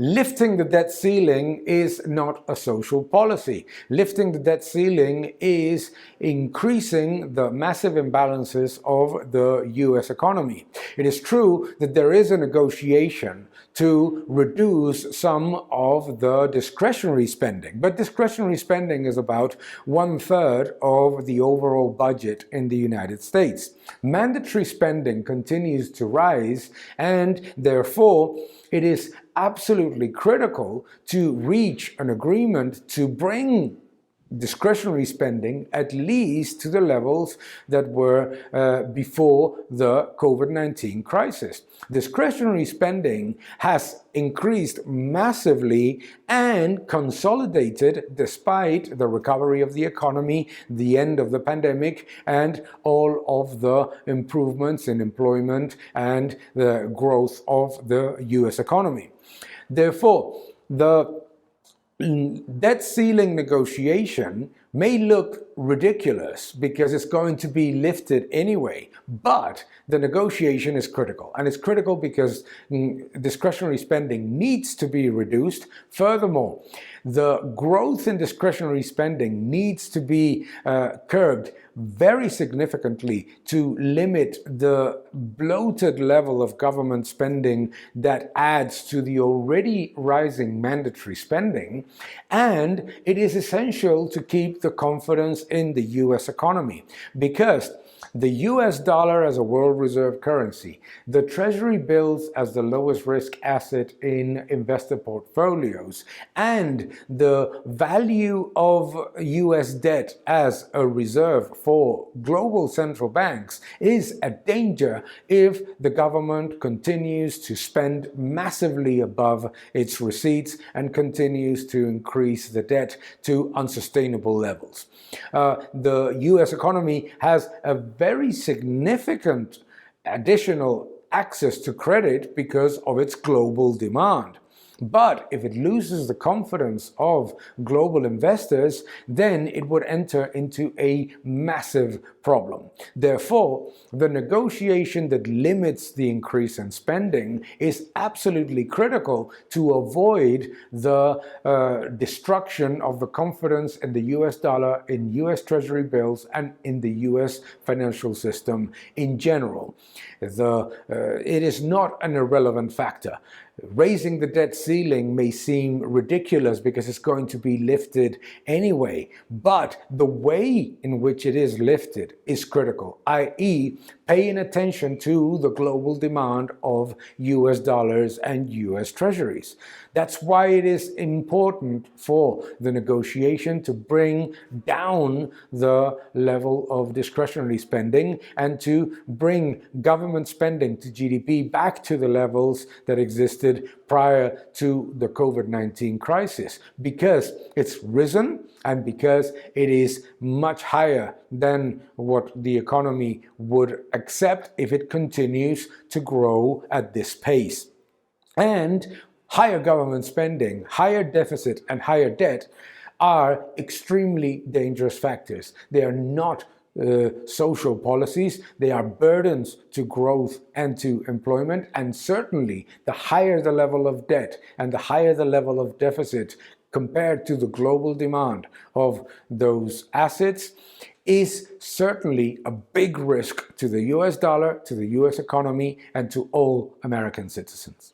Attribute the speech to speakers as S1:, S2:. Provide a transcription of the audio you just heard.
S1: Lifting the debt ceiling is not a social policy. Lifting the debt ceiling is increasing the massive imbalances of the US economy. It is true that there is a negotiation to reduce some of the discretionary spending, but discretionary spending is about 1/3 of the overall budget in the United States. Mandatory spending continues to rise, and therefore it is absolutely critical to reach an agreement to bring discretionary spending at least to the levels that were before the COVID-19 crisis. Discretionary spending has increased massively and consolidated despite the recovery of the economy, the end of the pandemic, and all of the improvements in employment and the growth of the US economy. Therefore, the debt ceiling negotiation may look ridiculous because it's going to be lifted anyway, but the negotiation is critical. And it's critical because discretionary spending needs to be reduced. Furthermore, the growth in discretionary spending needs to be curbed very significantly to limit the bloated level of government spending that adds to the already rising mandatory spending. And it is essential to keep the confidence in the US economy, because the US dollar as a world reserve currency, the treasury bills as the lowest risk asset in investor portfolios, and the value of US debt as a reserve for global central banks is a danger if the government continues to spend massively above its receipts and continues to increase the debt to unsustainable levels. The US economy has a very significant additional access to credit because of its global demand. But if it loses the confidence of global investors, then it would enter into a massive problem. Therefore, the negotiation that limits the increase in spending is absolutely critical to avoid the destruction of the confidence in the US dollar, in US Treasury bills, and in the US financial system in general. It is not an irrelevant factor. Raising the debt ceiling may seem ridiculous because it's going to be lifted anyway, but the way in which it is lifted is critical, i.e., paying attention to the global demand of US dollars and US treasuries. That's why it is important for the negotiation to bring down the level of discretionary spending and to bring government spending to GDP back to the levels that existed prior to the COVID-19 crisis, because it's risen and because it is much higher than what the economy would accept if it continues to grow at this pace. And higher government spending, higher deficit, and higher debt are extremely dangerous factors. They are not social policies, they are burdens to growth and to employment, and certainly the higher the level of debt and the higher the level of deficit compared to the global demand of those assets is certainly a big risk to the US dollar, to the US economy, and to all American citizens.